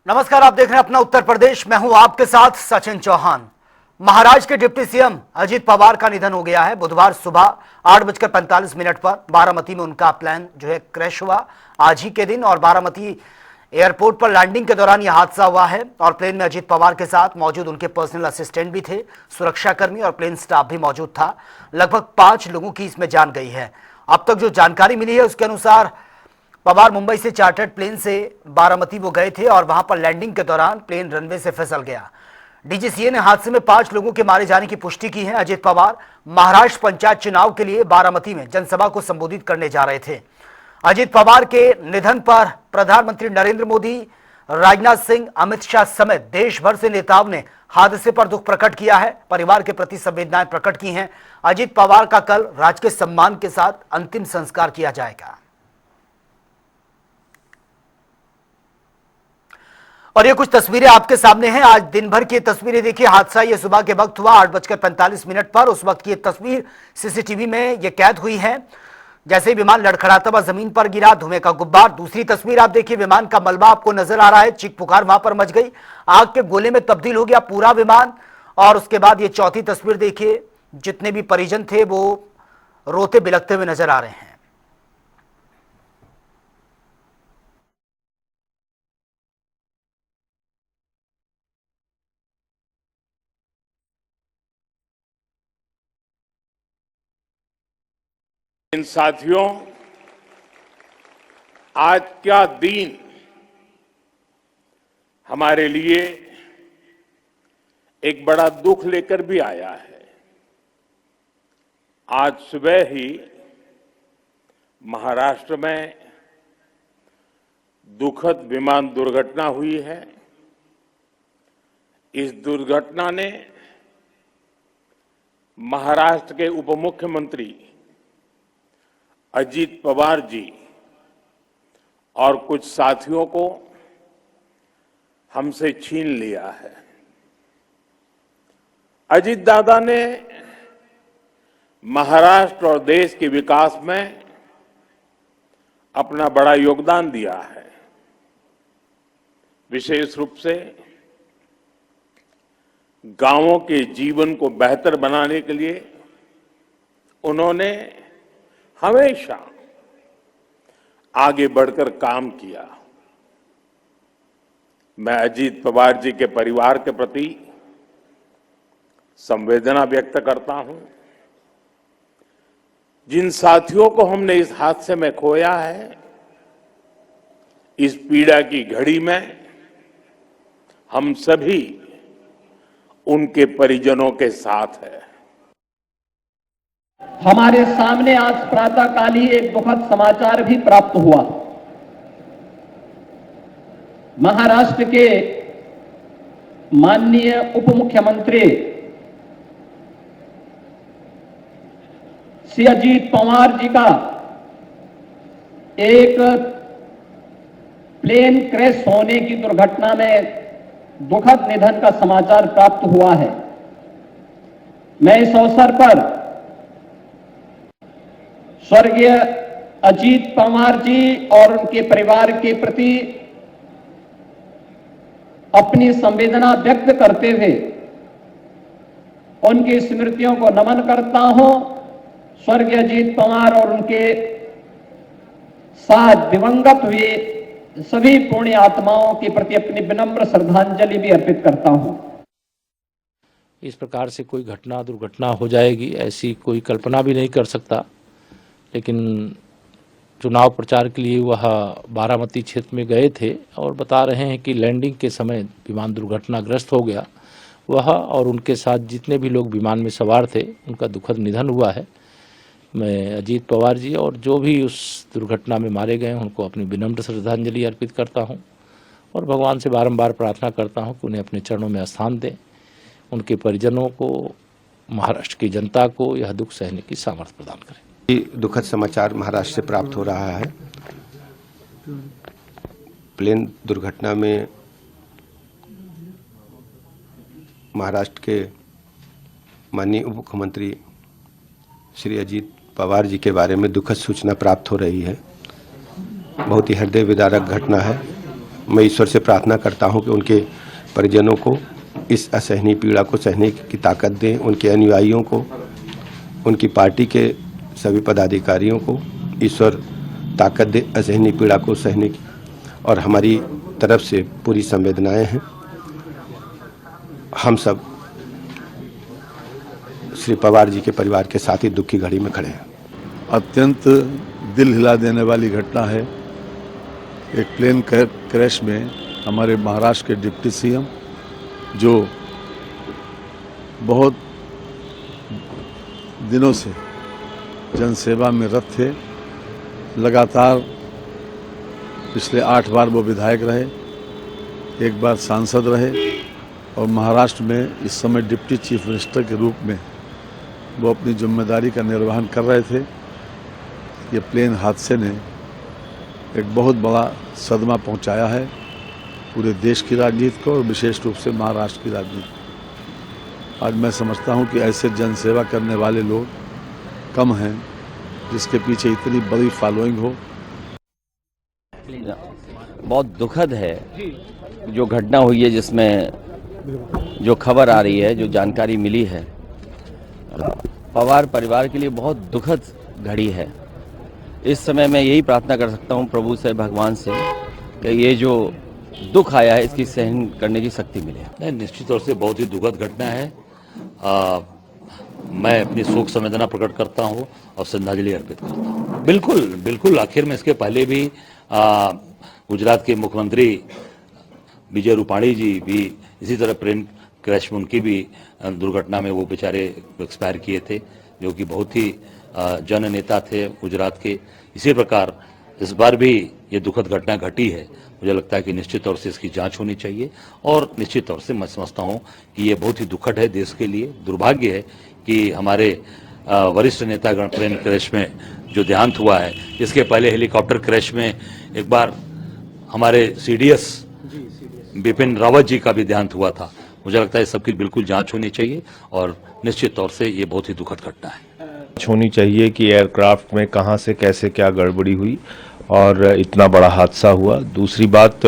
नमस्कार, आप देख रहे हैं अपना उत्तर प्रदेश। मैं हूं आपके साथ सचिन चौहान। महाराष्ट्र के डिप्टी सीएम अजीत पवार का निधन हो गया है। बुधवार सुबह 8:45 पर बारामती में उनका प्लेन जो है क्रैश हुआ आज ही के दिन, और बारामती एयरपोर्ट पर लैंडिंग के दौरान यह हादसा हुआ है। और प्लेन में अजीत पवार के साथ मौजूद उनके पर्सनल असिस्टेंट भी थे, सुरक्षाकर्मी और प्लेन स्टाफ भी मौजूद था। लगभग 5 लोगों की इसमें जान गई है। अब तक जो जानकारी मिली है उसके अनुसार पवार मुंबई से चार्टर्ड प्लेन से बारामती वो गए थे और वहां पर लैंडिंग के दौरान प्लेन रनवे से फिसल गया। डीजीसीए ने हादसे में 5 लोगों के मारे जाने की पुष्टि की है। अजीत पवार महाराष्ट्र पंचायत चुनाव के लिए बारामती में जनसभा को संबोधित करने जा रहे थे। अजीत पवार के निधन पर प्रधानमंत्री नरेंद्र मोदी, राजनाथ सिंह, अमित शाह समेत देश भर से नेताओं ने हादसे पर दुख प्रकट किया है, परिवार के प्रति संवेदनाएं प्रकट की हैं। अजीत पवार का कल राजकीय सम्मान के साथ अंतिम संस्कार किया जाएगा। और ये कुछ तस्वीरें आपके सामने हैं। आज दिन भर की तस्वीरें देखिए। हादसा ये सुबह के वक्त हुआ 8:45 पर। उस वक्त की ये तस्वीर सीसीटीवी में ये कैद हुई है। जैसे ही विमान लड़खड़ाता हुआ जमीन पर गिरा, धुएं का गुब्बार। दूसरी तस्वीर आप देखिए, विमान का मलबा आपको नजर आ रहा है। चीख पुकार वहां पर मच गई, आग के गोले में तब्दील हो गया पूरा विमान। और उसके बाद ये चौथी तस्वीर देखिए, जितने भी परिजन थे वो रोते बिलखते हुए नजर आ रहे हैं। इन साथियों, आज क्या दिन हमारे लिए एक बड़ा दुख लेकर भी आया है। आज सुबह ही महाराष्ट्र में दुखद विमान दुर्घटना हुई है। इस दुर्घटना ने महाराष्ट्र के उप मुख्यमंत्री अजीत पवार जी और कुछ साथियों को हमसे छीन लिया है। अजीत दादा ने महाराष्ट्र और देश के विकास में अपना बड़ा योगदान दिया है। विशेष रूप से गांवों के जीवन को बेहतर बनाने के लिए उन्होंने हमेशा आगे बढ़कर काम किया। मैं अजीत पवार जी के परिवार के प्रति संवेदना व्यक्त करता हूं। जिन साथियों को हमने इस हादसे में खोया है, इस पीड़ा की घड़ी में हम सभी उनके परिजनों के साथ हैं। हमारे सामने आज प्रातःकाल ही एक दुखद समाचार भी प्राप्त हुआ। महाराष्ट्र के माननीय उप मुख्यमंत्री श्री अजीत पवार जी का एक प्लेन क्रैश होने की दुर्घटना में दुखद निधन का समाचार प्राप्त हुआ है। मैं इस अवसर पर स्वर्गीय अजीत पवार जी और उनके परिवार के प्रति अपनी संवेदना व्यक्त करते हुए उनकी स्मृतियों को नमन करता हूं। स्वर्गीय अजीत पवार और उनके साथ दिवंगत हुए सभी पुण्य आत्माओं के प्रति अपनी विनम्र श्रद्धांजलि भी अर्पित करता हूं। इस प्रकार से कोई घटना दुर्घटना हो जाएगी ऐसी कोई कल्पना भी नहीं कर सकता। लेकिन चुनाव प्रचार के लिए वह बारामती क्षेत्र में गए थे और बता रहे हैं कि लैंडिंग के समय विमान दुर्घटनाग्रस्त हो गया। वह और उनके साथ जितने भी लोग विमान में सवार थे उनका दुखद निधन हुआ है। मैं अजीत पवार जी और जो भी उस दुर्घटना में मारे गए उनको अपनी विनम्र श्रद्धांजलि अर्पित करता हूं और भगवान से बारंबार प्रार्थना करता हूं कि उन्हें अपने चरणों में स्थान दें। उनके परिजनों को, महाराष्ट्र की जनता को यह दुख सहने की सामर्थ्य प्रदान करें। दुखद समाचार महाराष्ट्र से प्राप्त हो रहा है। प्लेन दुर्घटना में महाराष्ट्र के माननीय उप मुख्यमंत्री श्री अजीत पवार जी के बारे में दुखद सूचना प्राप्त हो रही है। बहुत ही हृदय विदारक घटना है। मैं ईश्वर से प्रार्थना करता हूं कि उनके परिजनों को इस असहनीय पीड़ा को सहने की ताकत दें, उनके अनुयायियों को, उनकी पार्टी के सभी पदाधिकारियों को ईश्वर ताकत दे असहनीय पीड़ा को सहने की। और हमारी तरफ से पूरी संवेदनाएं हैं। हम सब श्री पवार जी के परिवार के साथ ही दुख की घड़ी में खड़े हैं। अत्यंत दिल हिला देने वाली घटना है। एक प्लेन क्रैश में हमारे महाराष्ट्र के डिप्टी सीएम जो बहुत दिनों से जनसेवा में रत थे, लगातार पिछले 8 बार वो विधायक रहे, एक बार सांसद रहे और महाराष्ट्र में इस समय डिप्टी चीफ मिनिस्टर के रूप में वो अपनी जिम्मेदारी का निर्वहन कर रहे थे। ये प्लेन हादसे ने एक बहुत बड़ा सदमा पहुंचाया है पूरे देश की राजनीति को और विशेष रूप से महाराष्ट्र की राजनीति। आज मैं समझता हूं कि ऐसे जनसेवा करने वाले लोग कम हैं जिसके पीछे इतनी बड़ी फॉलोइंग हो। बहुत दुखद है जो घटना हुई है, जिसमें जो खबर आ रही है, जो जानकारी मिली है, पवार परिवार के लिए बहुत दुखद घड़ी है। इस समय मैं यही प्रार्थना कर सकता हूं प्रभु से, भगवान से, कि ये जो दुख आया है इसकी सहन करने की शक्ति मिले। निश्चित तौर से बहुत ही दुखद घटना है। मैं अपनी शोक संवेदना प्रकट करता हूं और श्रद्धांजलि अर्पित करता हूं। बिल्कुल बिल्कुल, आखिर में इसके पहले भी गुजरात के मुख्यमंत्री विजय रूपाणी जी भी इसी तरह प्लेन क्रैश में उनकी भी दुर्घटना में वो बेचारे एक्सपायर किए थे, जो कि बहुत ही जन नेता थे गुजरात के। इसी प्रकार इस बार भी ये दुखद घटना घटी है। मुझे लगता है कि निश्चित तौर से इसकी जांच होनी चाहिए और निश्चित तौर से मैं समझता हूं कि ये बहुत ही दुखद है देश के लिए। दुर्भाग्य है कि हमारे वरिष्ठ नेतागण प्लेन क्रैश में जो देहांत हुआ है, इसके पहले हेलीकॉप्टर क्रैश में एक बार हमारे सीडीएस बिपिन रावत जी का भी देहांत हुआ था। मुझे लगता है सबकी बिल्कुल जांच होनी चाहिए और निश्चित तौर से ये बहुत ही दुखद घटना है। होनी चाहिए कि एयरक्राफ्ट में कहां से कैसे क्या गड़बड़ी हुई और इतना बड़ा हादसा हुआ। दूसरी बात,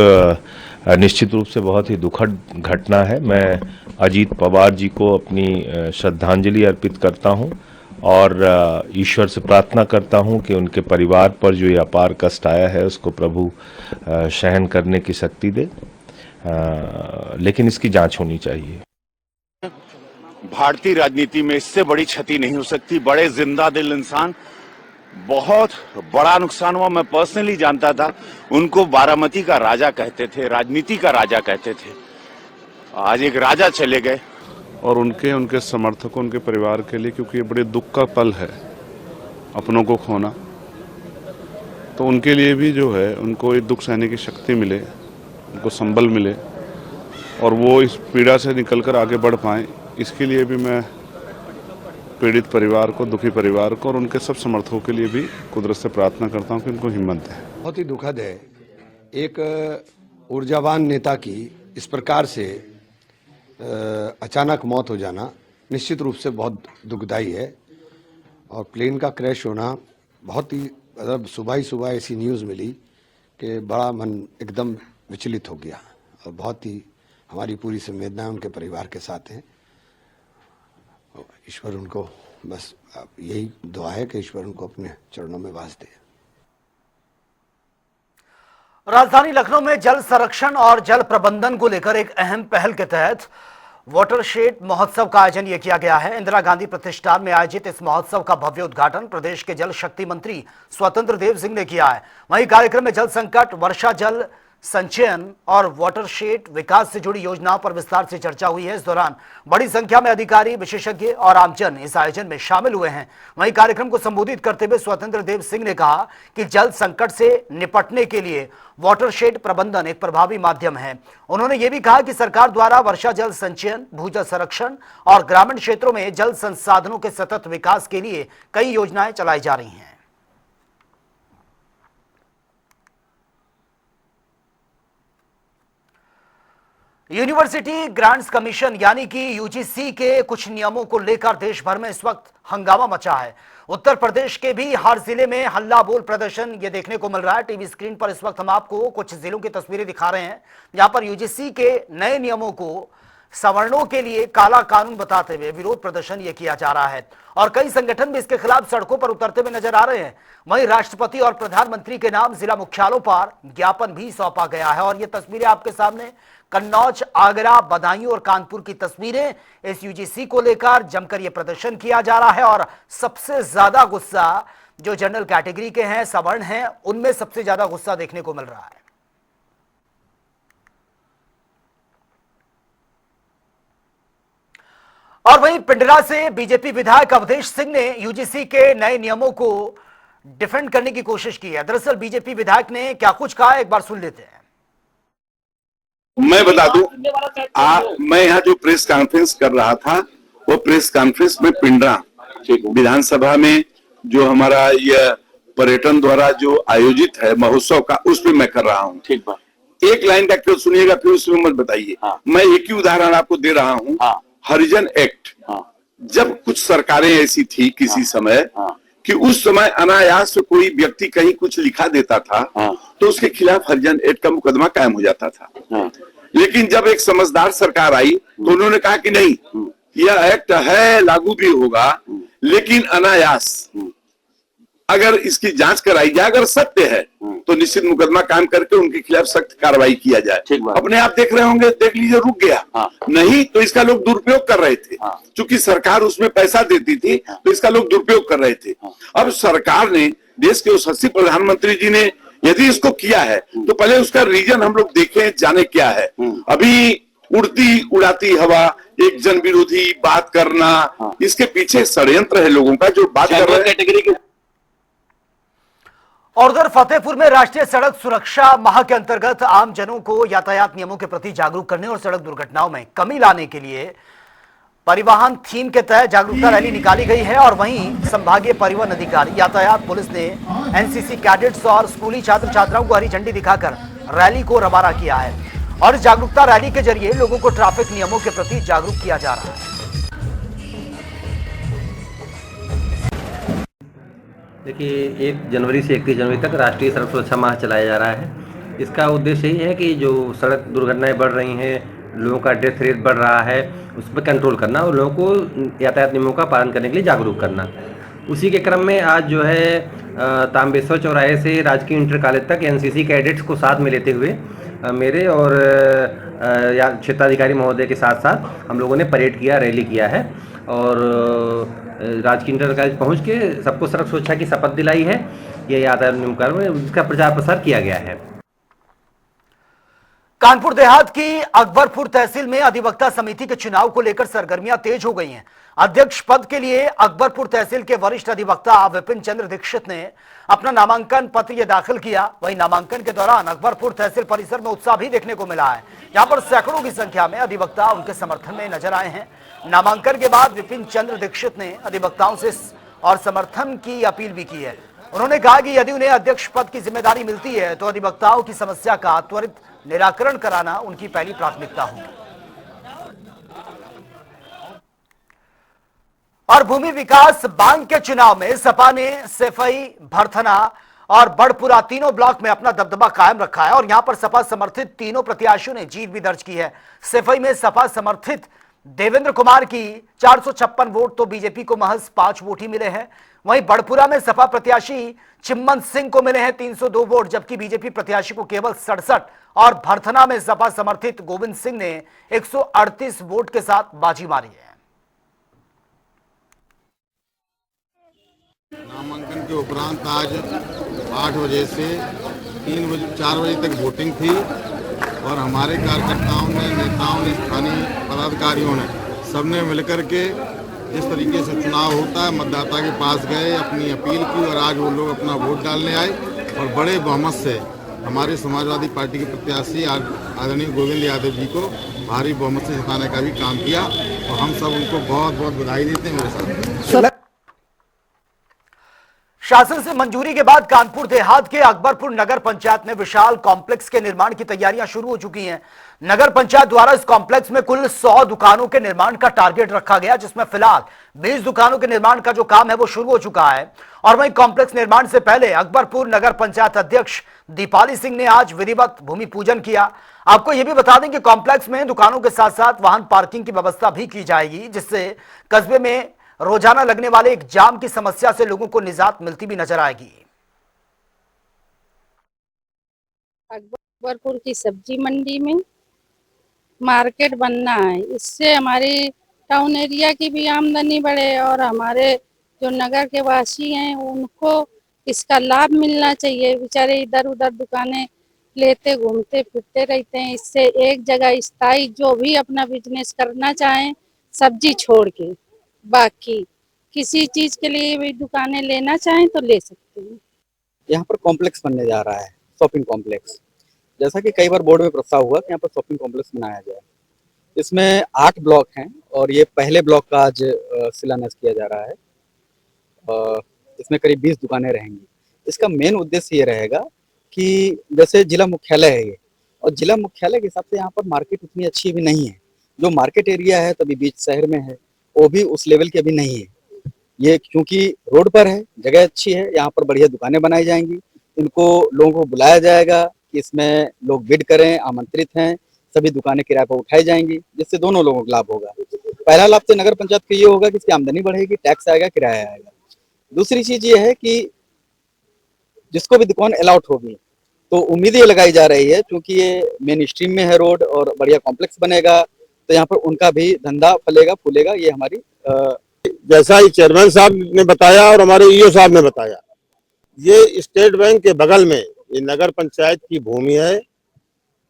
निश्चित रूप से बहुत ही दुखद घटना है। मैं अजीत पवार जी को अपनी श्रद्धांजलि अर्पित करता हूं और ईश्वर से प्रार्थना करता हूं कि उनके परिवार पर जो ये अपार कष्ट आया है उसको प्रभु सहन करने की शक्ति दे, लेकिन इसकी जांच होनी चाहिए। भारतीय राजनीति में इससे बड़ी क्षति नहीं हो सकती। बड़े जिंदा दिल इंसान, बहुत बड़ा नुकसान हुआ। मैं पर्सनली जानता था, उनको बारामती का राजा कहते थे, राजनीति का राजा कहते थे। आज एक राजा चले गए और उनके समर्थकों, उनके परिवार के लिए, क्योंकि ये बड़े दुख का पल है अपनों को खोना, तो उनके लिए भी जो है उनको ये दुख सहने की शक्ति मिले, उनको संबल मिले और वो इस पीड़ा से निकलकर आगे बढ़ पाएं। इसके लिए भी मैं पीड़ित परिवार को, दुखी परिवार को और उनके सब समर्थकों के लिए भी कुदरत से प्रार्थना करता हूं कि उनको हिम्मत दें। बहुत ही दुखद है, एक ऊर्जावान नेता की इस प्रकार से अचानक मौत हो जाना निश्चित रूप से बहुत दुखदाई है। और प्लेन का क्रैश होना बहुत ही, मतलब सुबह ही सुबह ऐसी न्यूज़ मिली कि बड़ा मन एकदम विचलित हो गया। और बहुत ही हमारी पूरी संवेदनाएं उनके परिवार के साथ हैं। ईश्वर उनको, बस यही दुआ है कि ईश्वर उनको अपने चरणों में वास दे। राजधानी लखनऊ में जल संरक्षण और जल प्रबंधन को लेकर एक अहम पहल के तहत वाटरशेड महोत्सव का आयोजन ये किया गया है। इंदिरा गांधी प्रतिष्ठान में आयोजित इस महोत्सव का भव्य उद्घाटन प्रदेश के जल शक्ति मंत्री स्वतंत्र देव सिंह ने किया है। वहीं कार्यक्रम में जल संकट, वर्षा जल संचयन और वाटरशेड विकास से जुड़ी योजनाओं पर विस्तार से चर्चा हुई है। इस दौरान बड़ी संख्या में अधिकारी, विशेषज्ञ और आमजन इस आयोजन में शामिल हुए हैं। वहीं कार्यक्रम को संबोधित करते हुए स्वतंत्र देव सिंह ने कहा कि जल संकट से निपटने के लिए वाटरशेड प्रबंधन एक प्रभावी माध्यम है। उन्होंने ये भी कहा कि सरकार द्वारा वर्षा जल संचयन, भूजल संरक्षण और ग्रामीण क्षेत्रों में जल संसाधनों के सतत विकास के लिए कई योजनाएं चलाई जा रही हैं। यूनिवर्सिटी ग्रांट्स कमीशन यानी कि यूजीसी के कुछ नियमों को लेकर देश भर में इस वक्त हंगामा मचा है। उत्तर प्रदेश के भी हर जिले में हल्ला बोल प्रदर्शन ये देखने को मिल रहा है। टीवी स्क्रीन पर इस वक्त हम आपको कुछ जिलों की तस्वीरें दिखा रहे हैं जहां पर यूजीसी के नए नियमों को सवर्णों के लिए काला कानून बताते हुए विरोध प्रदर्शन ये किया जा रहा है और कई संगठन भी इसके खिलाफ सड़कों पर उतरते हुए नजर आ रहे हैं। वहीं राष्ट्रपति और प्रधानमंत्री के नाम जिला मुख्यालयों पर ज्ञापन भी सौंपा गया है और ये तस्वीरें आपके सामने कन्नौज, आगरा, बदायूं और कानपुर की तस्वीरें। इस यूजीसी को लेकर जमकर यह प्रदर्शन किया जा रहा है और सबसे ज्यादा गुस्सा जो जनरल कैटेगरी के हैं, सवर्ण हैं, उनमें सबसे ज्यादा गुस्सा देखने को मिल रहा है। और वहीं पिंडरा से बीजेपी विधायक अवधेश सिंह ने यूजीसी के नए नियमों को डिफेंड करने की कोशिश की है। दरअसल बीजेपी विधायक ने क्या कुछ कहा, एक बार सुन लेते हैं। मैं बता दूं, मैं यहाँ जो प्रेस कॉन्फ्रेंस कर रहा था वो प्रेस कॉन्फ्रेंस में पिंडरा विधानसभा में जो हमारा यह पर्यटन द्वारा जो आयोजित है महोत्सव का, उसमें मैं कर रहा हूँ। ठीक बात। एक लाइन का क्यों सुनिएगा, फिर उसमें मत बताइए। मैं एक ही उदाहरण आपको दे रहा हूँ। हरिजन एक्ट, जब कुछ सरकारें ऐसी थी किसी समय कि उस समय अनायास से कोई व्यक्ति कहीं कुछ लिखा देता था तो उसके खिलाफ हरिजन एक्ट का मुकदमा कायम हो जाता था। लेकिन जब एक समझदार सरकार आई तो उन्होंने कहा कि नहीं, यह एक्ट है, लागू भी होगा, लेकिन अनायास अगर इसकी जांच कराई जाए, अगर सत्य है तो निश्चित मुकदमा कायम करके उनके खिलाफ सख्त कार्रवाई किया जाए। अपने आप देख रहे होंगे, देख लीजिए, रुक गया। नहीं तो इसका लोग दुरुपयोग कर रहे थे, क्योंकि सरकार उसमें पैसा देती थी तो इसका लोग दुरुपयोग कर रहे थे। अब सरकार ने, देश के यशस्वी प्रधानमंत्री जी ने यदि इसको किया है तो पहले उसका रीजन हम लोग देखें, जाने क्या है। अभी उड़ती उड़ाती हवा, एक जन विरोधी बात करना, इसके पीछे षड्यंत्र है लोगों का जो बात कर रहे हैं। और उधर फतेहपुर में राष्ट्रीय सड़क सुरक्षा माह के अंतर्गत आम जनों को यातायात नियमों के प्रति जागरूक करने और सड़क दुर्घटनाओं में कमी लाने के लिए परिवहन थीम के तहत जागरूकता रैली निकाली गई है। और वहीं संभागीय परिवहन अधिकारी, यातायात पुलिस ने एनसीसी कैडेट्स और स्कूली छात्र छात्राओं को हरी झंडी दिखाकर रैली को रवाना किया है और इस जागरूकता रैली के जरिए लोगों को ट्रैफिक नियमों के प्रति जागरूक किया जा रहा है। देखिए, 1 जनवरी से 31 जनवरी तक राष्ट्रीय सड़क सुरक्षा माह चलाया जा रहा है। इसका उद्देश्य यही है कि जो सड़क दुर्घटनाएं बढ़ रही हैं, लोगों का डेथ रेट बढ़ रहा है, उस पर कंट्रोल करना और लोगों को यातायात नियमों का पालन करने के लिए जागरूक करना। उसी के क्रम में आज जो है तांबेश्वर चौराहे से राजकीय इंटर कॉलेज तक एनसीसी कैडेट्स को साथ में लेते हुए मेरे और क्षेत्राधिकारी महोदय के साथ साथ हम लोगों ने परेड किया, रैली किया है और राजकीय इंटर कॉलेज पहुँच के सबको सड़क सुरक्षा की शपथ दिलाई है। ये यातायात नियम में इसका प्रचार प्रसार किया गया है। कानपुर देहात की अकबरपुर तहसील में अधिवक्ता समिति के चुनाव को लेकर सरगर्मियां तेज हो गई हैं। अध्यक्ष पद के लिए अकबरपुर तहसील के वरिष्ठ अधिवक्ता विपिन चंद्र दीक्षित ने अपना नामांकन पत्र दाखिल किया। वहीं नामांकन के दौरान अकबरपुर तहसील परिसर में उत्साह भी देखने को मिला है। यहां पर सैकड़ों की संख्या में अधिवक्ता उनके समर्थन में नजर आए हैं। नामांकन के बाद विपिन चंद्र दीक्षित ने अधिवक्ताओं से और समर्थन की अपील भी की है। उन्होंने कहा कि यदि उन्हें अध्यक्ष पद की जिम्मेदारी मिलती है तो अधिवक्ताओं की समस्या का त्वरित निराकरण कराना उनकी पहली प्राथमिकता होगी। और भूमि विकास बैंक के चुनाव में सपा ने सैफई, भरथना और बड़पुरा तीनों ब्लॉक में अपना दबदबा कायम रखा है और यहां पर सपा समर्थित तीनों प्रत्याशियों ने जीत भी दर्ज की है। सैफई में सपा समर्थित देवेंद्र कुमार की 456 वोट तो बीजेपी को महज 5 वोट ही मिले हैं। वहीं बड़पुरा में सपा प्रत्याशी चिम्मन सिंह को मिले हैं 302 वोट, जबकि बीजेपी प्रत्याशी को केवल 67 और भरथना में सपा समर्थित गोविंद सिंह ने 138 वोट के साथ बाजी मारी है। नामांकन के उपरांत आज 8 बजे से 4 बजे तक वोटिंग थी और हमारे कार्यकर्ताओं ने, नेताओं ने, स्थानीय पदाधिकारियों ने सबने मिलकर के जिस तरीके से चुनाव होता है मतदाता के पास गए, अपनी अपील की और आज वो लोग अपना वोट डालने आए और बड़े बहुमत से हमारे समाजवादी पार्टी के प्रत्याशी आदरणीय गोविंद यादव जी को भारी बहुमत से जिताने का भी काम किया और हम सब उनको बहुत बहुत बधाई देते हैं। मेरे साथ शासन से मंजूरी के बाद कानपुर देहात के अकबरपुर नगर पंचायत में विशाल कॉम्प्लेक्स के निर्माण की तैयारियां शुरू हो चुकी हैं। नगर पंचायत द्वारा इस कॉम्प्लेक्स में कुल 100 दुकानों के निर्माण का टारगेट रखा गया, जिसमें फिलहाल 20 दुकानों के निर्माण का जो काम है वो शुरू हो चुका है। और वहीं कॉम्प्लेक्स निर्माण से पहले अकबरपुर नगर पंचायत अध्यक्ष दीपाली सिंह ने आज विधिवत भूमि पूजन किया। आपको यह भी बता दें कि कॉम्प्लेक्स में दुकानों के साथ साथ वाहन पार्किंग की व्यवस्था भी की जाएगी, जिससे कस्बे में रोजाना लगने वाले एक जाम की समस्या से लोगों को निजात मिलती भी नजर आएगी। अकबरपुर की सब्जी मंडी में मार्केट बनना है, इससे हमारी टाउन एरिया की भी आमदनी बढ़े और हमारे जो नगर के वासी हैं उनको इसका लाभ मिलना चाहिए। बेचारे इधर उधर दुकानें लेते घूमते फिरते रहते हैं, इससे एक जगह स्थायी जो भी अपना बिजनेस करना चाहें सब्जी छोड़ के बाकी किसी चीज के लिए भी दुकानें लेना चाहें तो ले सकते हैं। यहाँ पर कॉम्प्लेक्स बनने जा रहा है, शॉपिंग कॉम्प्लेक्स। जैसा कि कई बार बोर्ड में प्रस्ताव हुआ कि यहाँ पर शॉपिंग कॉम्प्लेक्स बनाया जाए। इसमें 8 ब्लॉक हैं और ये पहले ब्लॉक का आज शिलान्यास किया जा रहा है। इसमें करीब 20 दुकानें रहेंगी। इसका मेन उद्देश्य ये रहेगा कि जैसे जिला मुख्यालय है ये, और जिला मुख्यालय के हिसाब से यहाँ पर मार्केट उतनी अच्छी भी नहीं है। जो मार्केट एरिया है तभी बीच शहर में है, वो भी उस लेवल की अभी नहीं है। ये क्योंकि रोड पर है, जगह अच्छी है, यहाँ पर बढ़िया दुकानें बनाई जाएंगी। इनको लोगों को बुलाया जाएगा कि इसमें लोग बिड करें, आमंत्रित हैं, सभी दुकानें किराए पर उठाई जाएंगी, जिससे दोनों लोगों को लाभ होगा। पहला लाभ तो नगर पंचायत को ये होगा कि इसकी आमदनी बढ़ेगी, टैक्स आएगा, किराया आएगा। दूसरी चीज ये है कि जिसको भी दुकान अलॉट होगी तो उम्मीद ये लगाई जा रही है, क्योंकि ये मेन स्ट्रीम में है रोड और बढ़िया कॉम्प्लेक्स बनेगा तो यहाँ पर उनका भी धंधा फलेगा फूलेगा। ये हमारी जैसा ही चेयरमैन साहब ने बताया और हमारे ईओ साहब ने बताया, ये स्टेट बैंक के बगल में ये नगर पंचायत की भूमि है।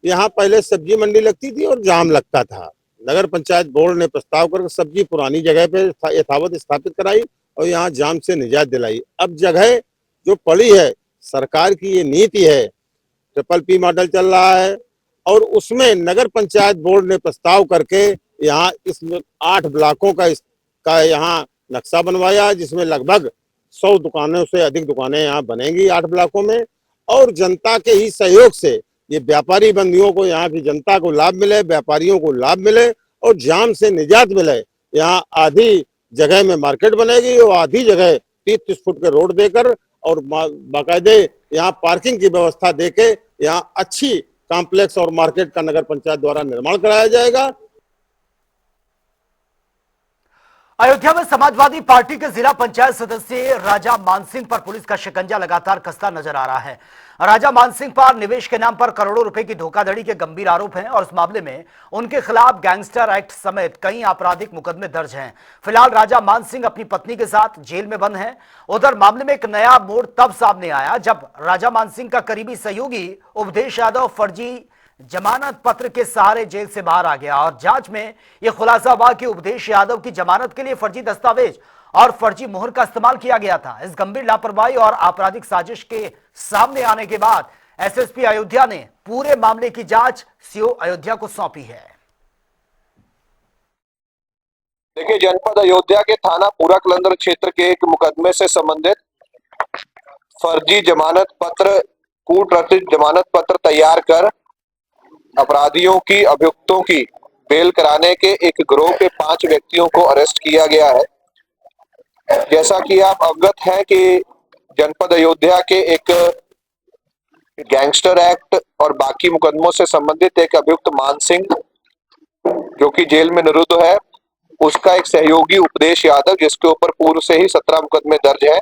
यहाँ पहले सब्जी मंडी लगती थी और जाम लगता था। नगर पंचायत बोर्ड ने प्रस्ताव करके सब्जी पुरानी जगह पे यथावत स्थापित कराई और यहाँ जाम से निजात दिलाई। अब जगह जो पड़ी है, सरकार की ये नीति है, PPP मॉडल चल रहा है और उसमें नगर पंचायत बोर्ड ने प्रस्ताव करके यहाँ इस 8 ब्लॉकों का यहाँ नक्शा बनवाया, जिसमें लगभग 100 दुकानों से अधिक दुकानें यहाँ बनेंगी 8 ब्लॉकों में। और जनता के ही सहयोग से ये व्यापारी बंदियों को, यहाँ की जनता को लाभ मिले, व्यापारियों को लाभ मिले और जाम से निजात मिले। यहाँ आधी जगह में मार्केट बनेगी और आधी जगह 30-30 फुट के रोड देकर और बाकायदे यहाँ पार्किंग की व्यवस्था देके यहाँ अच्छी कॉम्प्लेक्स और मार्केट का नगर पंचायत द्वारा निर्माण कराया जाएगा। अयोध्या में समाजवादी पार्टी के जिला पंचायत सदस्य राजा मानसिंह पर पुलिस का शिकंजा लगातार कसता नजर आ रहा है। राजा मानसिंह पर निवेश के नाम पर करोड़ों रुपए की धोखाधड़ी के गंभीर आरोप हैं और इस मामले में उनके खिलाफ गैंगस्टर एक्ट समेत कई आपराधिक मुकदमे दर्ज हैं। फिलहाल राजा मानसिंह अपनी पत्नी के साथ जेल में बंद हैं। उधर मामले में एक नया मोड़ तब सामने आया जब राजा मानसिंह का करीबी सहयोगी उपदेश यादव फर्जी जमानत पत्र के सहारे जेल से बाहर आ गया और जांच में यह खुलासा हुआ कि उपदेश यादव की जमानत के लिए फर्जी दस्तावेज और फर्जी मोहर का इस्तेमाल किया गया था। इस गंभीर लापरवाही और आपराधिक साजिश के सामने आने के बाद एसएसपी अयोध्या ने पूरे मामले की जांच सीओ अयोध्या को सौंपी है। देखिए, जनपद अयोध्या के थाना पूरा कलंदर क्षेत्र के एक मुकदमे से संबंधित फर्जी जमानत पत्र, कूट रचित जमानत पत्र तैयार कर अपराधियों की, अभियुक्तों की बेल कराने के एक गिरोह के 5 व्यक्तियों को अरेस्ट किया गया है। जैसा कि आप अवगत हैं कि जनपद अयोध्या के एक गैंगस्टर एक्ट और बाकी मुकदमों से संबंधित एक अभियुक्त मान सिंह, जो कि जेल में निरुद्ध है, उसका एक सहयोगी उपदेश यादव, जिसके ऊपर पूर्व से ही 17 मुकदमे दर्ज है,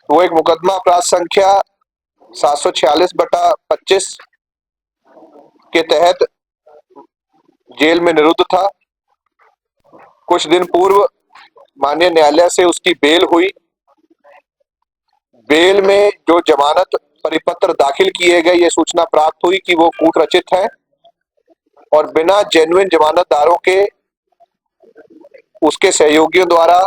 वो एक मुकदमा अपराध संख्या 746/25 के तहत जेल में निरुद्ध था। कुछ दिन पूर्व माननीय न्यायालय से उसकी बेल हुई। बेल में जो जमानत परिपत्र दाखिल किए गए, ये सूचना प्राप्त हुई कि वो कूट रचित है और बिना जेन्युइन जमानतदारों के उसके सहयोगियों द्वारा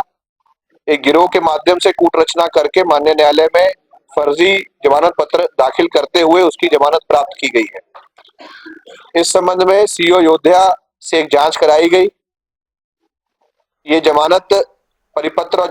एक गिरोह के माध्यम से कूट रचना करके माननीय न्यायालय में फर्जी जमानत पत्र दाखिल करते हुए उसकी जमानत प्राप्त की गई है। इस संबंध में सीओ अयोध्या से एक जांच कराई गई। ये जमानत परिपत्र और